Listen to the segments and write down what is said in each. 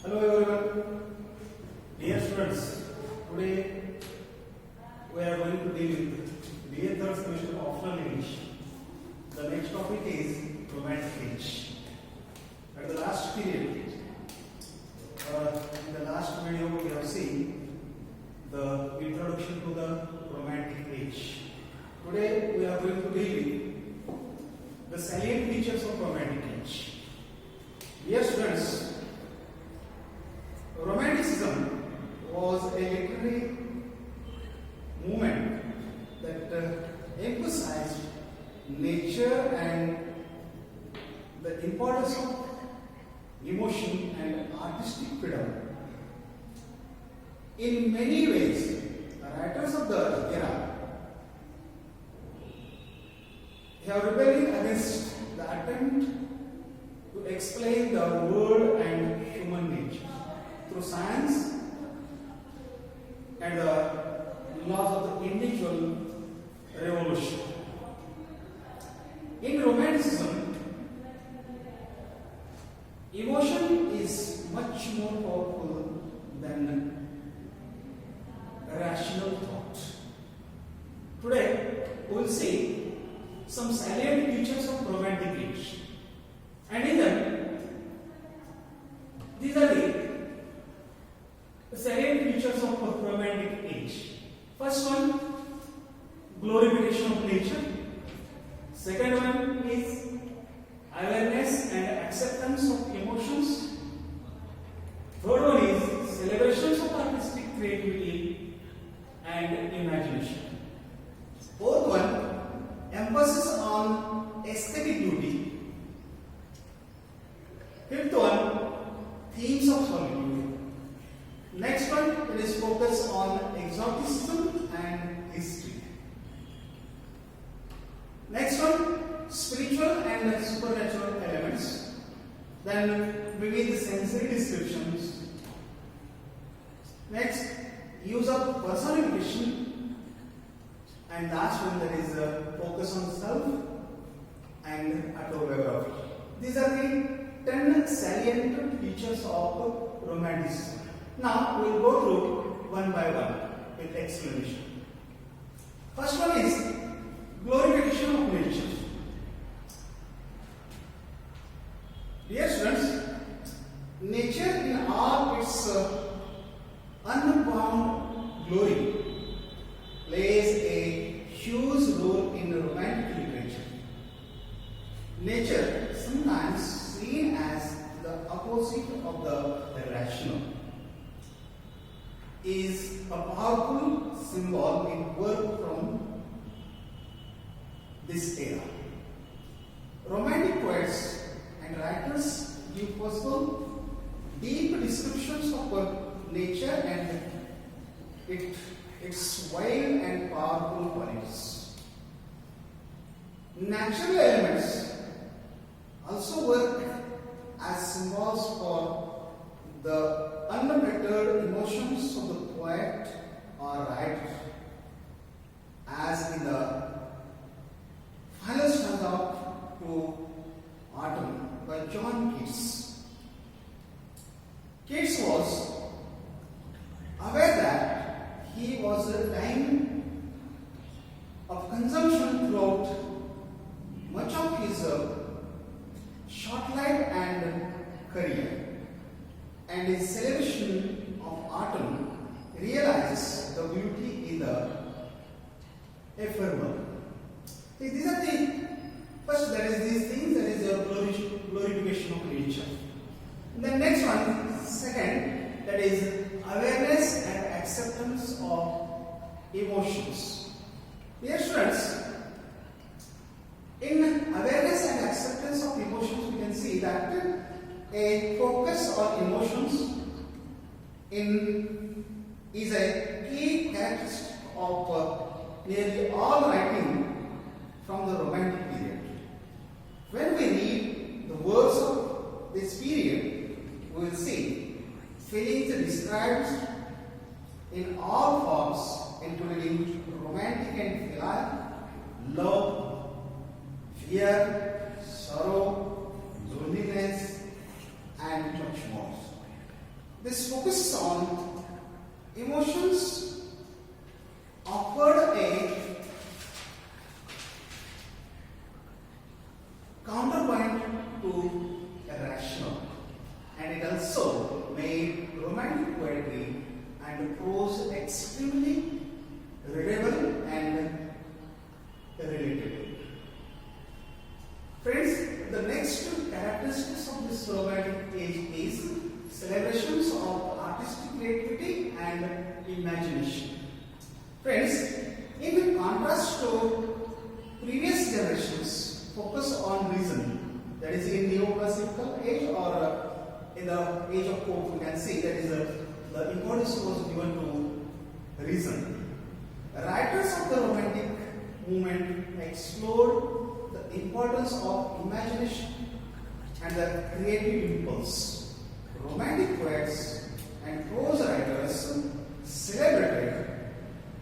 Hello everyone, dear students. Today we are going to deal with B.A.III semester of Optional English. The next topic is romantic age. At the last period, in the last video, we have seen the introduction to the romantic age. Today we are going to deal with the salient features of romantic age. Dear students, Romanticism was a literary movement that emphasized nature and the importance of emotion and artistic freedom. In many ways, the writers of the era have rebelled against the attempt to explain the world and human nature through science and the laws of the individual revolution. In Romanticism, emotion is much more powerful than rational thought. Today, we will see some salient features of romantic age, and in them, these are the salient features of romantic age. First one, glorification of nature. Second one is awareness and acceptance of emotions. Third one is celebrations of artistic creativity and imagination. Fourth one, emphasis on aesthetic beauty. Fifth one, themes of solitude. Next one, it is focused on exoticism and history. Next one, spiritual and supernatural elements. Then maybe the sensory descriptions. Next, use of personification. And last one, that is focus on self and autobiography. These are the 10 salient features of romanticism. Now we will go through one by one with explanation. First one is glorification of nature. Dear students, nature in all its unbound glory plays a huge role in romantic literature. Nature, sometimes seen as the opposite of the rational, is a powerful symbol in work from this era. Romantic poets and writers give possible deep descriptions of nature and its wild and powerful qualities. Natural elements also work as symbols for the unfettered emotions of the poet or writer, as in the final stanza to Autumn by John Keats. Keats was aware that he was a time of consumption throughout much of his short life and career, and his celebration of autumn realizes the beauty in the ephemeral. These are the first, that is these things, that is the glorification of nature. The next one, second, that is awareness and acceptance of emotions. Dear students, in awareness and acceptance of emotions, we can see that a focus on emotions is a key characteristic of nearly all writing from the Romantic period. When we read the words of this period, we will see feelings described in all forms, including romantic and filial, love, fear, sorrow, loneliness, and much more. This focuses on emotions offered a counterpoint to irrational, and it also made romantic poetry and prose extremely readable and relatable. Friends, the next characteristics of this romantic age is celebrations of artistic creativity and imagination. Friends, in contrast to previous generations focus on reason, that is in neoclassical age or in the age of Pope, we can see that is the importance was given to reason. Writers of the romantic movement explored the importance of imagination and the creative impulse. Romantic poets and prose writers celebrated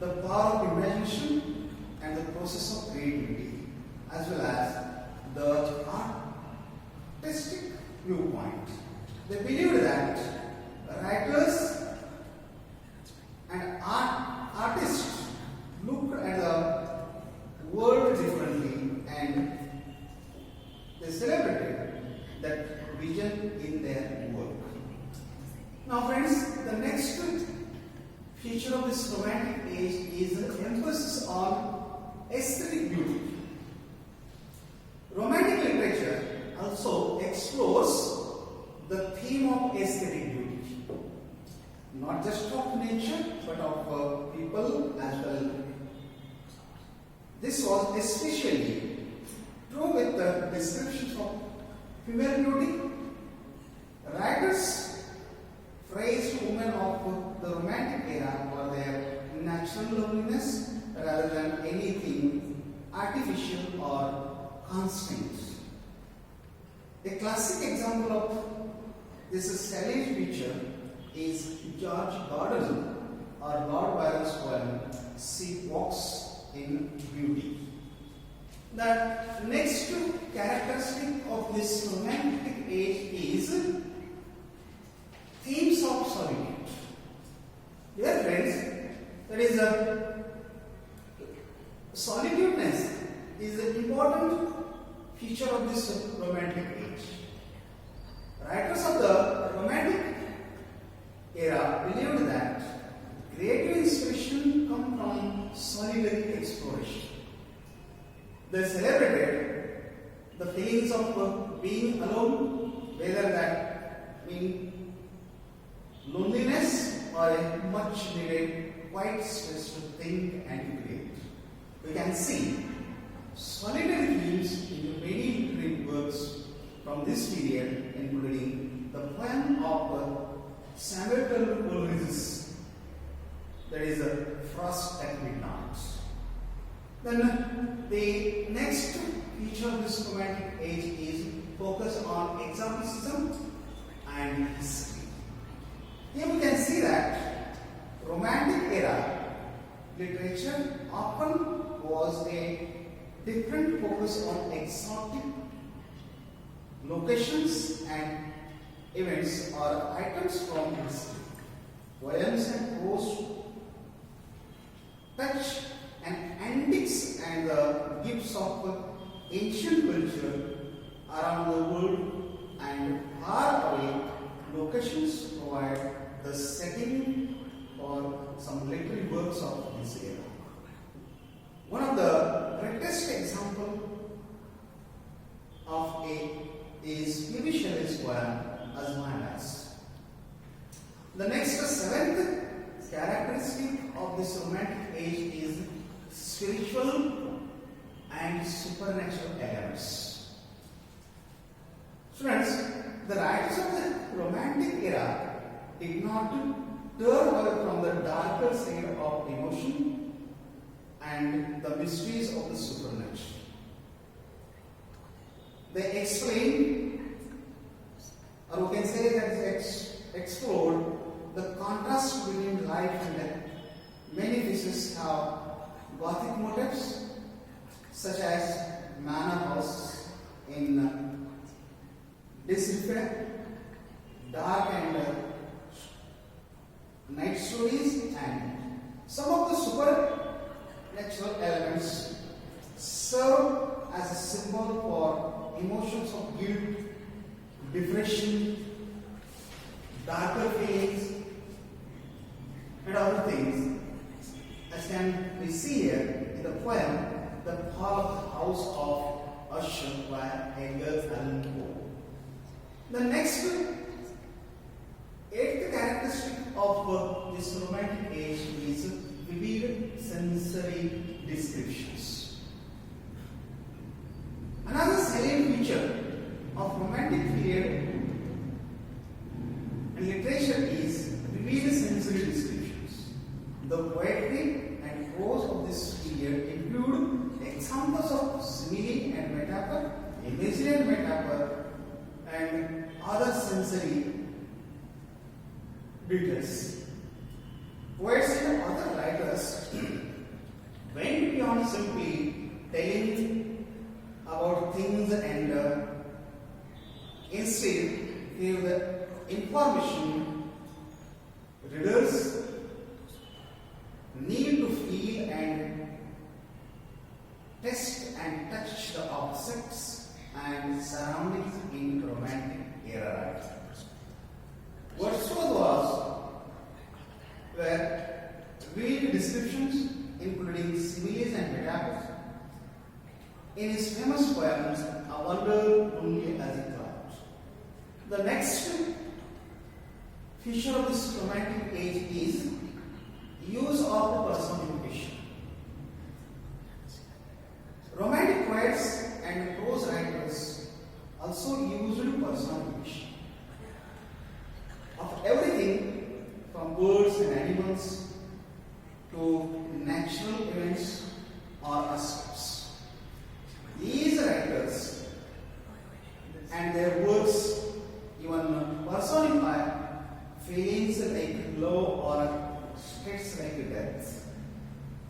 the power of imagination and the process of creativity, as well as the artistic viewpoint. They believed that writers and artists looked at the world differently, and they celebrated that vision in their work. Now friends, the next feature of this romantic age is the emphasis on aesthetic beauty. Romantic literature also explores the theme of aesthetic beauty, not just of nature but of people as well. This was especially true with the descriptions of female beauty. Writers praised women of the romantic era for their natural loveliness rather than anything artificial or constant. A classic example of this Salient picture is George Gordon or Lord Byron's poem She Walks in Beauty. The next characteristic of this romantic age is themes of solitude. Dear friends, that is solitudeness is an important feature of this romantic age. Writers of the romantic era believed that creative inspiration comes from solitary exploration. They celebrated the feelings of being alone, whether that means loneliness or a much needed quiet space to think and to create. We can see solitary themes in many literary works from this period, including the poem of Samuel Coleridge's, that is Frost at Midnight. Then the next feature of this romantic age is focus on exoticism and history. Here we can see that romantic era literature often was a different focus on exotic locations and events or items from history. Poems and prose touch and antiques and the gifts of ancient culture around the world, and far away locations provide the setting for some literary works of this era. One of the greatest example of is P.B. Shelley's poem As My Lass. The next seventh characteristic of this romantic age is spiritual and supernatural elements. Friends, the writers of the romantic era did not turn away from the darker side of emotion and the mysteries of the supernatural. They explain, or we can say that they explored the contrast between life and death. Many pieces have Gothic motifs, such as manor house in disrepair, dark and night stories, and some of the supernatural elements serve as a symbol for emotions of guilt, depression, darker feelings, and other things, as can be seen here in the poem The Fall of the House of Usher by Edgar Allan Poe. The next eighth characteristic of this romantic age is vivid sensory descriptions. Another salient feature of romantic period and literature is vivid sensory descriptions. The poetry and prose of this period include examples of simile and metaphor, imagery and metaphor, and other sensory details. Poets and other writers went beyond simply telling about things and instead gave the information readers need to feel and test and touch the objects and surroundings in romantic era. Wordsworth were vivid descriptions including similes and metaphors. In his famous poems, A Wonder Only as a Cloud. The next feature of this romantic age is use of personification. Romantic poets and prose writers also used personification of everything from birds and animals to natural events or aspects. These writers and their works even personify feelings like love or states like death.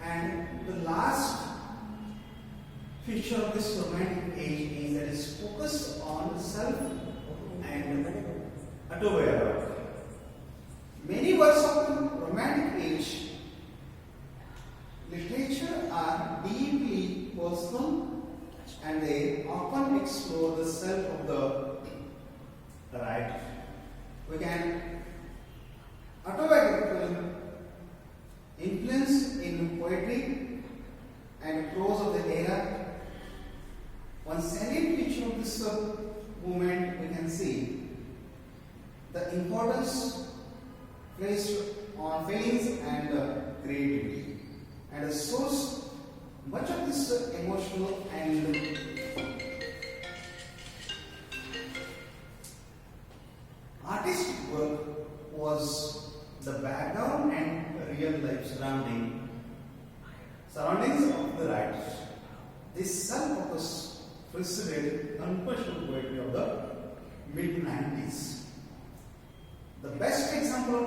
And the last feature of this romantic age is that it is focused on self and autobiography. Many works of the romantic age literature are deeply personal and they often explore the self of the writer. We can autobiographical influence in poetry and prose of the era. One salient feature of this movement we can see the importance placed on feelings and creativity, and a source much of this emotional and artistic work was the background and real life surroundings of the writers. This self-focus preceded unquestioned poetry of the mid-90s. The best example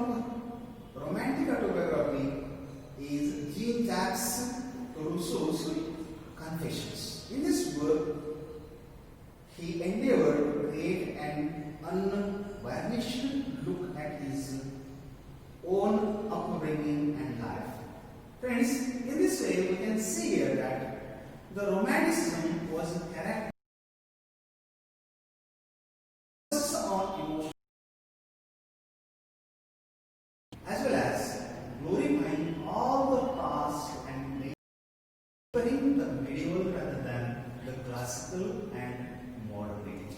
of romantic autobiography is Jean-Jacques Rousseau's Confessions. In this work, he endeavored to create an unvarnished look at his own upbringing and life. Friends, in this way we can see here that the romanticism was a character on emotion as well as glorifying all the past and preferring the medieval rather than the classical and modern age.